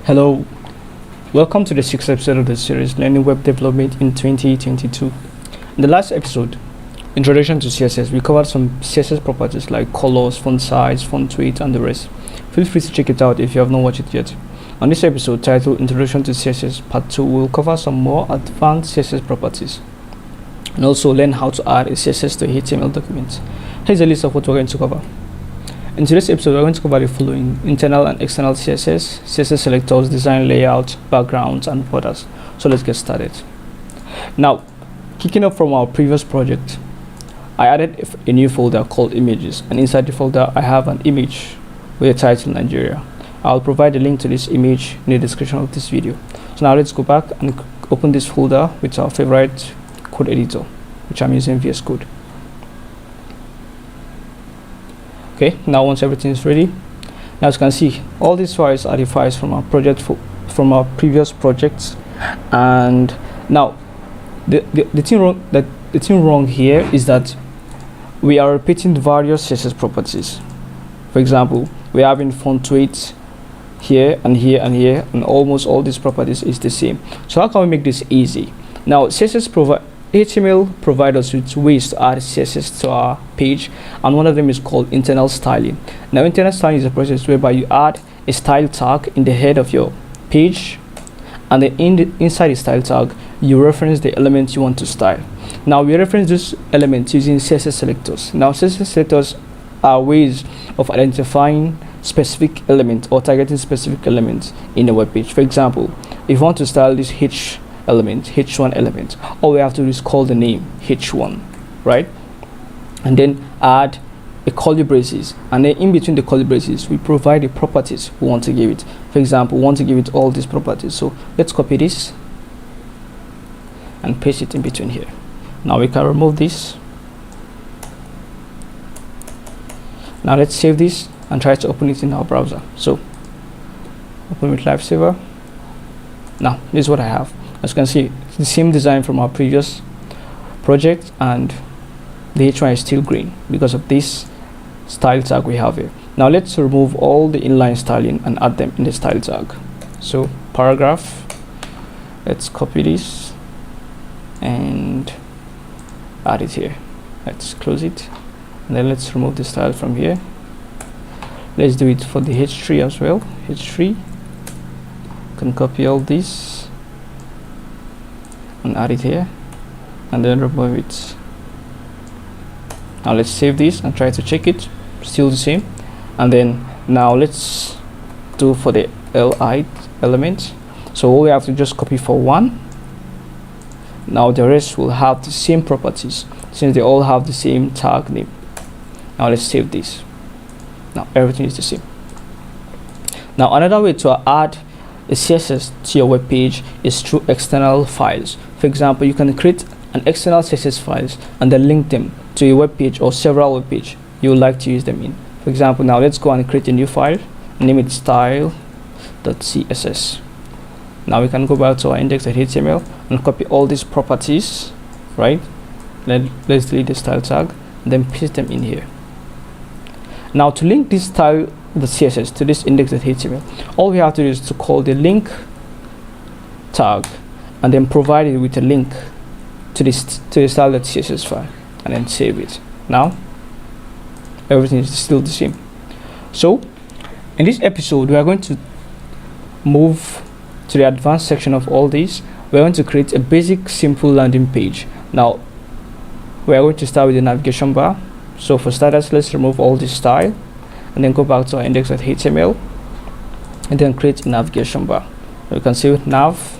Hello, welcome to the sixth episode of the series Learning Web Development in 2022. In the last episode, Introduction to CSS, we covered some CSS properties like colors, font size, font weight, and the rest. Feel free to check it out if you have not watched it yet. On this episode titled Introduction to CSS Part 2, we'll cover some more advanced CSS properties and also learn how to add a CSS to a HTML document. Here's a list of what we're going to cover. In today's episode, we're going to cover the following: internal and external CSS, CSS selectors, design layout, backgrounds, and borders. So let's get started. Now, kicking off from our previous project, I added a new folder called images, and inside the folder I have an image with a title Nigeria. I'll provide a link to this image in the description of this video. So now let's go back and open this folder with our favorite code editor, which I'm using VS Code. Okay, now once everything is ready, now as you can see, all these files are the files from our project from our previous projects. And now the thing wrong here is that we are repeating various CSS properties. For example, we're having font weight here and here and here, and almost all these properties is the same. So how can we make this easy? Now HTML provides us with ways to add CSS to our page, and one of them is called internal styling. Now, internal styling is a process whereby you add a style tag in the head of your page, and then inside the style tag you reference the element you want to style. Now, we reference this element using CSS selectors. Now, CSS selectors are ways of identifying specific element or targeting specific elements in a web page. For example, if you want to style this h1 element, all we have to do is call the name h1, right? And then add a curly braces, and then in between the curly braces we provide the properties we want to give it. For example, we want to give it all these properties, so let's copy this and paste it in between here. Now we can remove this. Now let's save this and try to open it in our browser. So open with Lifesaver. Now this is what I have. As you can see, it's the same design from our previous project, and the H1 is still green because of this style tag we have here. Now let's remove all the inline styling and add them in the style tag. So paragraph, let's copy this and add it here. Let's close it, and then let's remove the style from here. Let's do it for the H3 as well. H3, can copy all this and add it here, and then remove it. Now let's save this and try to check it. Still the same. And then now let's do for the li element. So all we have to just copy for one. Now the rest will have the same properties since they all have the same tag name. Now let's save this. Now everything is the same. Now another way to add a CSS to your web page is through external files. For example, you can create an external CSS files and then link them to a web page or several web page you would like to use them in. For example, now let's go and create a new file, name it style.css. Now we can go back to our index.html and copy all these properties, right? Let's delete the style tag and then paste them in here. Now to link this style, the CSS, to this index.html, all we have to do is to call the link tag and then provide it with a link to the style.css file and then save it. Now everything is still the same. So in this episode we are going to move to the advanced section of all these. We're going to create a basic simple landing page. Now we are going to start with the navigation bar. So for starters, let's remove all this style and then go back to our index.html and then create a navigation bar. You can see nav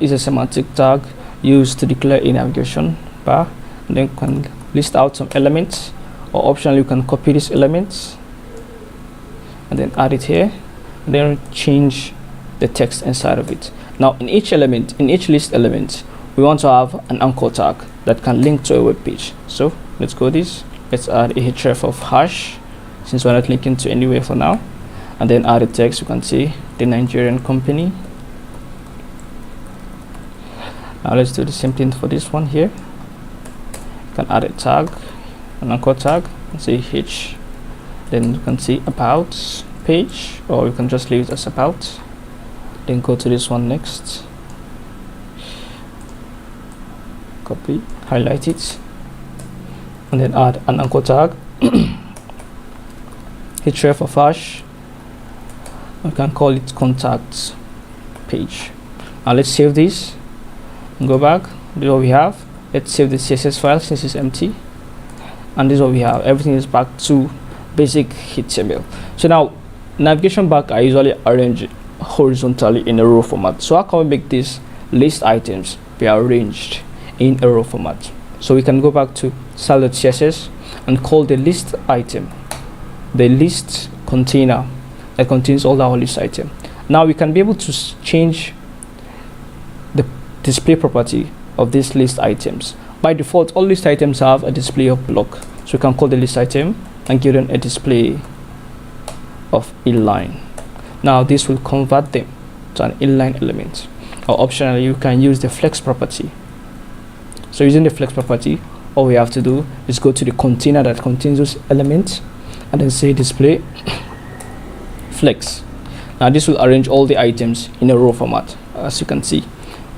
is a semantic tag used to declare a navigation bar, and then you can list out some elements, or optionally you can copy these elements and then add it here and then change the text inside of it. Now in each list element we want to have an anchor tag that can link to a web page. So let's let's add a href of hash since we're not linking to anywhere for now, and then add a text. You can see the Nigerian company. Now let's do the same thing for this one here. You can add a tag, an anchor tag, and say h. Then you can see about page, or you can just leave it as about. then go to this one next, copy, highlight it, and then add an anchor tag, href of hash. We can call it contact page. Now let's save this and go back. This is what we have. Let's save the CSS file since it's empty, and this is what we have. Everything is back to basic HTML. So now navigation bar are usually arranged horizontally in a row format. So how can we make these list items be arranged in a row format? So we can go back to style.css and call the list item the list container that contains all our list item. Now we can be able to change the display property of these list items. By default, all list items have a display of block, so we can call the list item and give them a display of inline. Now this will convert them to an inline element, or optionally you can use the flex property. So using the flex property, all we have to do is go to the container that contains those elements and then say display flex. Now this will arrange all the items in a row format, as you can see.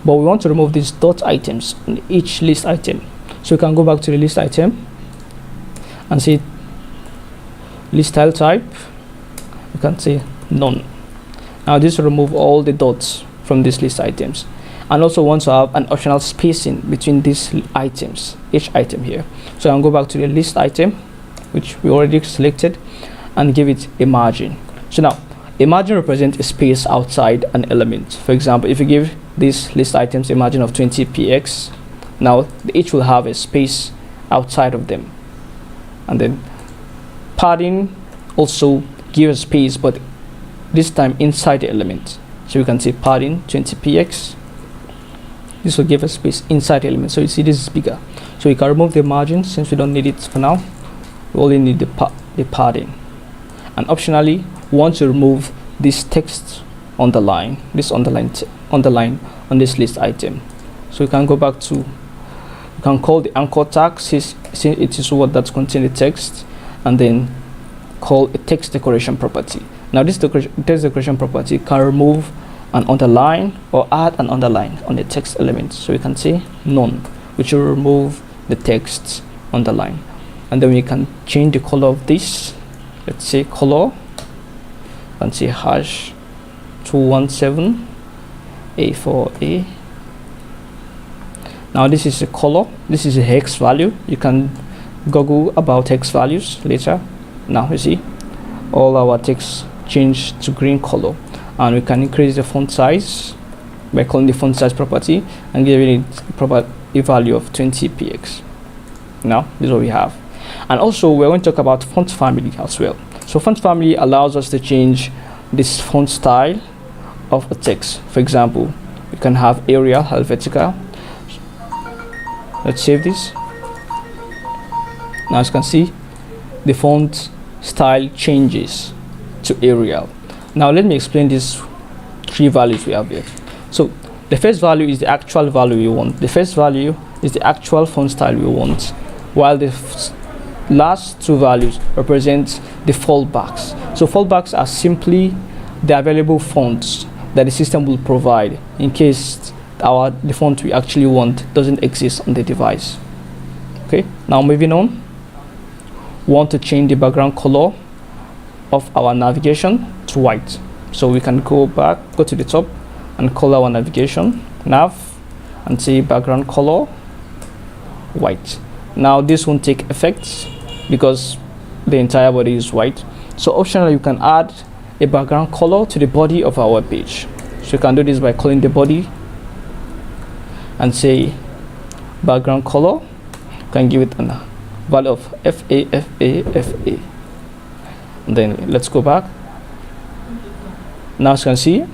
But we want to remove these dot items on each list item. So we can go back to the list item and say list style type. You can say none. Now this will remove all the dots from these list items, and also want to have an optional spacing between these items, each item here. So I'll go back to the list item, which we already selected, and give it a margin. So now a margin represents a space outside an element. For example, if you give these list items a margin of 20 px, now each will have a space outside of them. And then padding also gives space, but this time inside the element. So you can say padding 20 px. This will give a space inside the element. So you see this is bigger. So we can remove the margin since we don't need it for now. We only need the padding. And optionally, we want to remove this text underline, this underline on this list item. So we can go back to, you can call the anchor tag since it is what that contains the text, and then call a text decoration property. Now this text decoration property can remove an underline or add an underline on the text element. So we can say none, which will remove the text underline. And then we can change the color of this. Let's say color, and say hash 217 A4A. Now this is a color, this is a hex value. You can Google about hex values later. Now you see all our text changed to green color, and we can increase the font size by calling the font size property and giving it a value of 20 px. Now this is what we have. And also we're going to talk about font family as well. So font family allows us to change this font style of a text. For example, we can have Arial, Helvetica. Let's save this. Now as you can see, the font style changes to Arial. Now let me explain these three values we have here. So the first value is the actual value we want. The first value is the actual font style we want, while the last two values represent the fallbacks. So fallbacks are simply the available fonts that the system will provide in case the font we actually want doesn't exist on the device. Okay, now moving on, we want to change the background color of our navigation to white. So we can go to the top and color our navigation nav and say background color white. Now this won't take effect because the entire body is white. So optionally you can add a background color to the body of our page. So you can do this by calling the body and say background color. You can give it a value of FA. And then let's go back. Now as you can see,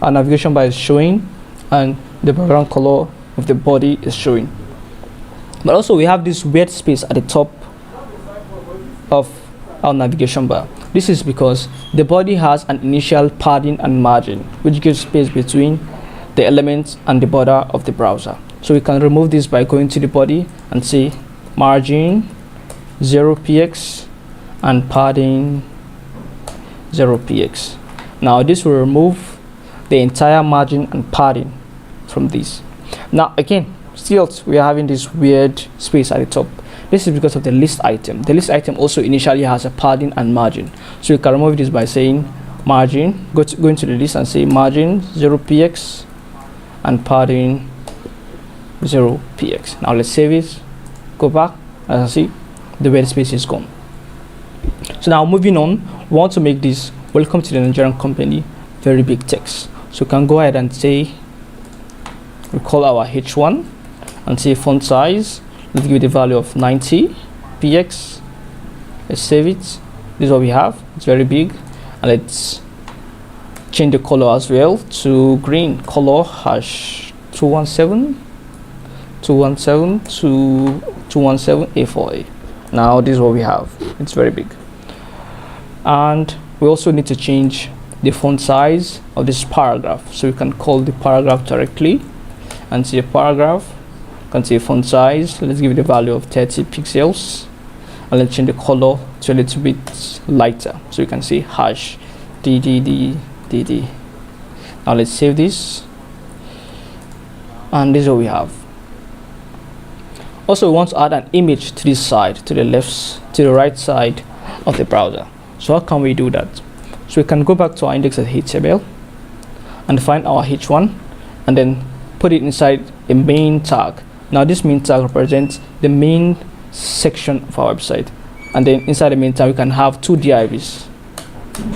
our navigation bar is showing and the background color of the body is showing. But also we have this weird space at the top of our navigation bar. This is because the body has an initial padding and margin, which gives space between the elements and the border of the browser. So we can remove this by going to the body and say margin 0 px and padding 0 px. Now this will remove the the entire margin and padding from this. Now again, still we are having this weird space at the top. This is because of the list item. The list item also initially has a padding and margin, so you can remove this by saying margin, go into the list and say margin 0px and padding 0px. Now let's save it, go back, as you see the weird space is gone. So now moving on, we want to make this welcome to the Nigerian company very big text. So we can go ahead and say, we call our h1 and say font size, let's give it a value of 90 px. Let's save it. This is what we have, it's very big. And let's change the color as well to green, color hash 217 to 217 A4A. Now this is what we have, it's very big. And we also need to change the font size of this paragraph, so we can call the paragraph directly and see a paragraph, can see font size, let's give it a value of 30 pixels, and let's change the color to a little bit lighter, so you can see hash DD. Now let's save this, and this is what we have. Also, we want to add an image to this side, to the right side of the browser. So how can we do that? So we can go back to our index.html and find our h1 and then put it inside a main tag. Now this main tag represents the main section of our website, and then inside the main tag we can have two divs,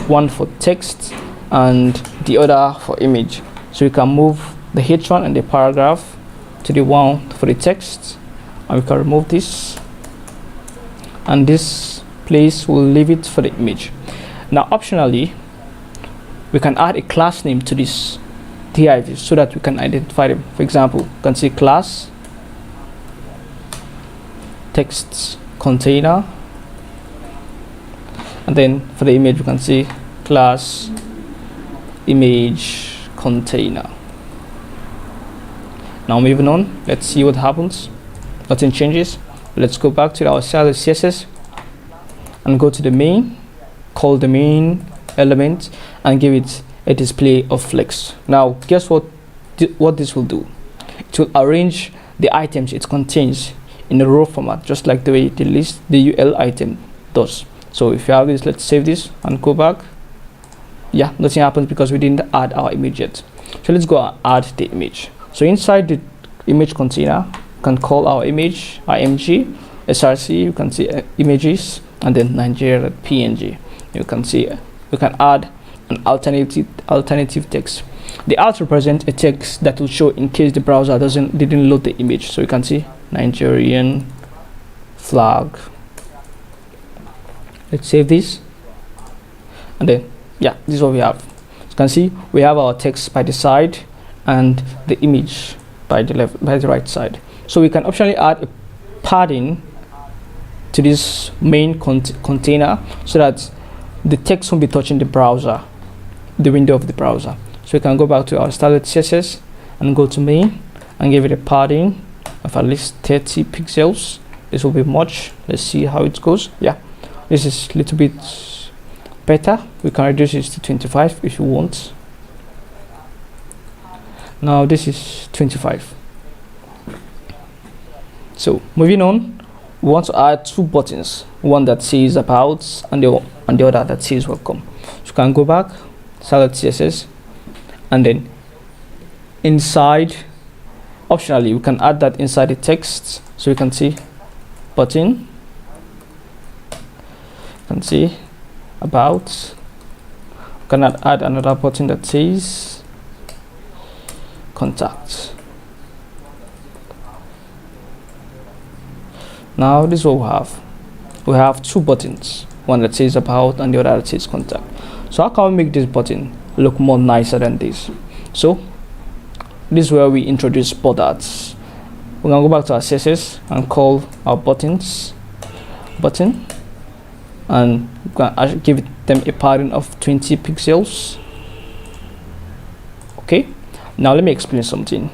one for text and the other for image. So we can move the h1 and the paragraph to the one for the text, and we can remove this, and this place will leave it for the image. Now optionally we can add a class name to this div so that we can identify them. For example, you can say class text container, and then for the image we can say class image container. Now moving on, let's see what happens. Nothing changes. Let's go back to our CSS and go to the main, call the main element and give it a display of flex. Now guess what this will do? It will arrange the items it contains in a row format, just like the way the UL item does. So if you have this, let's save this and go back. Yeah, nothing happens because we didn't add our image yet. So let's go and add the image. So inside the image container, you can call our image img src, you can see images, and then nigeria.png. You can see we can add an alternative text. The alt represents a text that will show in case the browser didn't load the image. So you can see Nigerian flag. Let's save this, and then yeah, this is what we have. You can see we have our text by the side and the image by the right side. So we can optionally add a padding to this main container so that the text won't be touching the browser, the window of the browser. So we can go back to our standard CSS and go to main and give it a padding of at least 30 pixels. This will be much. Let's see how it goes. Yeah, this is a little bit better. We can reduce it to 25 if you want. Now this is 25. So moving on, we want to add two buttons, one that says about and the other that says welcome. So you can go back, select CSS, and then inside, optionally we can add that inside the text. So you can see button, you can see about, you can add another button that says contact. Now this is what we have. We have two buttons, one that says about and the other that says contact. So how can we make this button look more nicer than this? So this is where we introduce borders. We're gonna go back to our CSS and call our buttons button, and we can give them a padding of 20 pixels. Okay, now let me explain something.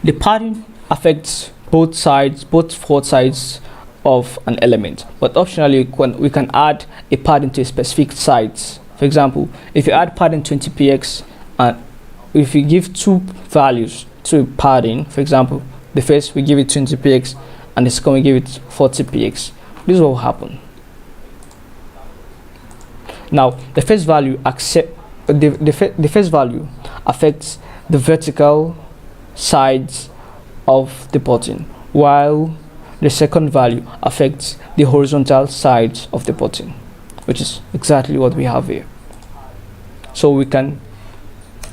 The padding affects both four sides of an element, but optionally we can add a padding to a specific sides For example, if you add padding 20px and if you give two values to padding, for example, the first we give it 20px and the second we give it 40px, this is what will happen. Now the first value the first value affects the vertical sides of the button, while the second value affects the horizontal sides of the button, which is exactly what we have here. So we can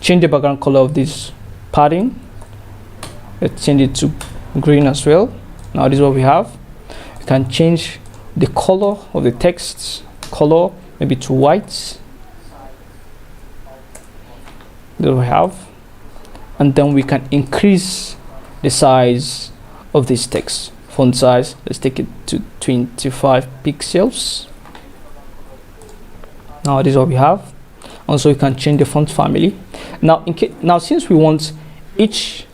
change the background color of this padding. Let's change it to green as well. Now this is what we have. We can change the color of the text color maybe to white. That we have, and then we can increase the size of this text. Font size, let's take it to 25 pixels. Now this is what we have. Also, you can change the font family. Now since we want each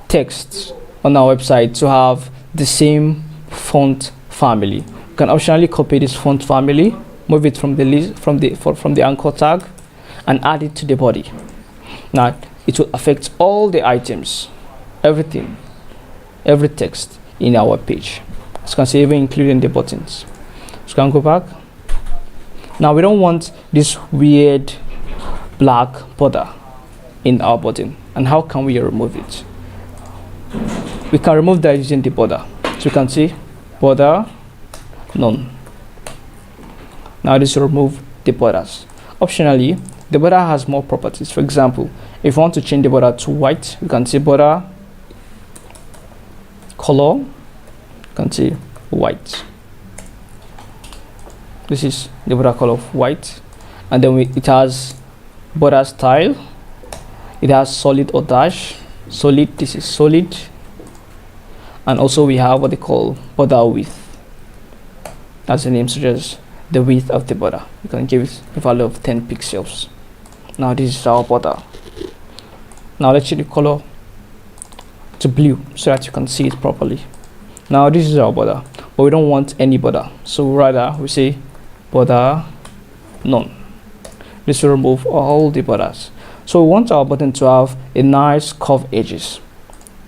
text on our website to have the same font family, you can optionally copy this font family, move it from the list from the anchor tag, and add it to the body. Now it will affect all the items, everything, every text in our page. As you can see, even including the buttons. So you can go back. Now we don't want this weird black border in our button. And how can we remove it? We can remove that using the border. So you can see border none. Now this will remove the borders. Optionally, the border has more properties. For example, if you want to change the border to white, you can see border color, you can see white. This is the border color of white, and then it has border style. It has solid or dash. Solid, this is solid, and also we have what they call border width. As the name suggests, the width of the border. You can give it a value of 10 pixels. Now this is our border. Now let's change the color to blue so that you can see it properly. Now this is our border, but we don't want any border, so rather we say border none. This will remove all the borders. So we want our button to have a nice curved edges.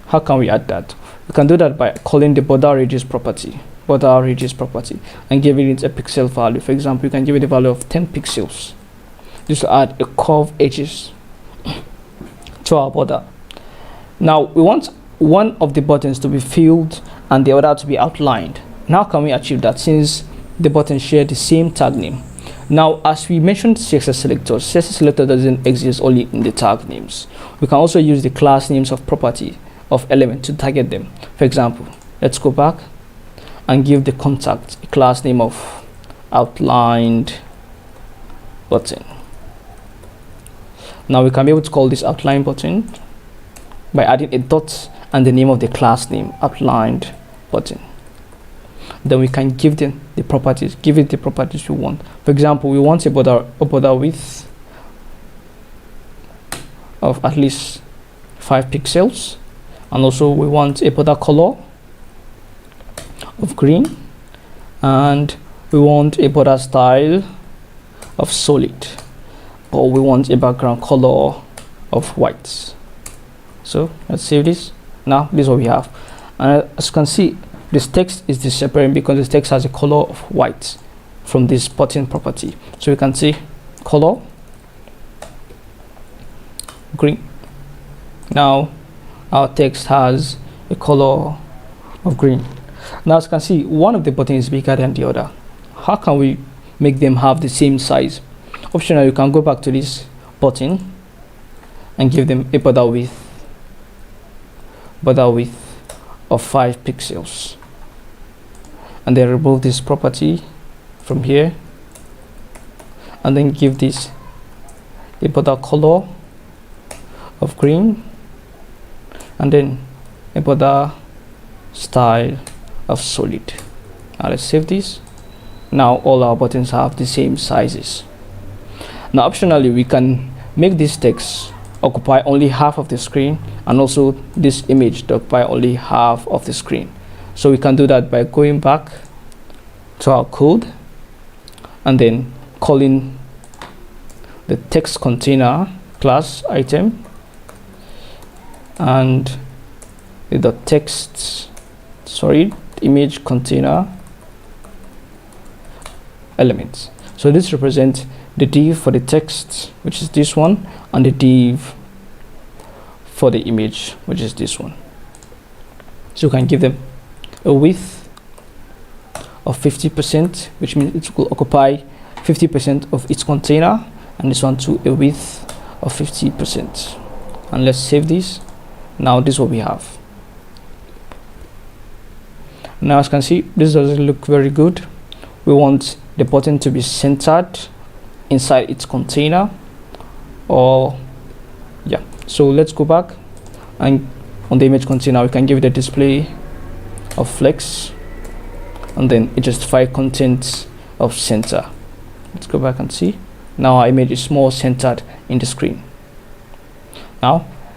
How can we add that? We can do that by calling the border radius property, and giving it a pixel value. For example, you can give it a value of 10 pixels. This will add a curved edges to our border. Now we want one of the buttons to be filled and the other to be outlined. Now can we achieve that since the buttons share the same tag name? Now, as we mentioned CSS selector, CSS selector doesn't exist only in the tag names. We can also use the class names of property of element to target them. For example, let's go back and give the contact a class name of outlined button. Now we can be able to call this outline button by adding a dot and the name of the class name, outlined button. Then we can give them the properties, give it the properties we want. For example, we want a border width of at least 5 pixels, and also we want a border color of green, and we want a border style of solid, or we want a background color of white. So let's save this. Now this is what we have, and as you can see, this text is disappearing because this text has a color of white from this button property. So we can see color green. Now our text has a color of green. Now as you can see, one of the buttons is bigger than the other. How can we make them have the same size? Optionally, you can go back to this button and give them a border width of 5 pixels, and then remove this property from here, and then give this a border color of green, and then a border style of solid. Now let's save this. Now all our buttons have the same sizes. Now optionally, we can make this text occupy only half of the screen, and also this image to occupy only half of the screen. So we can do that by going back to our code and then calling the text container class item and the text, sorry, image container elements. So this represents the div for the text, which is this one, and the div for the image, which is this one. So you can give them a width of 50%, which means it will occupy 50% of its container, and this one to a width of 50%. And let's save this. Now this is what we have. Now as you can see, this doesn't look very good. We want the button to be centered inside its container, or yeah. So let's go back, and on the image container we can give it a display of flex, and then it justifies content of center. Let's go back and see. Now our image is more centered in the screen. Now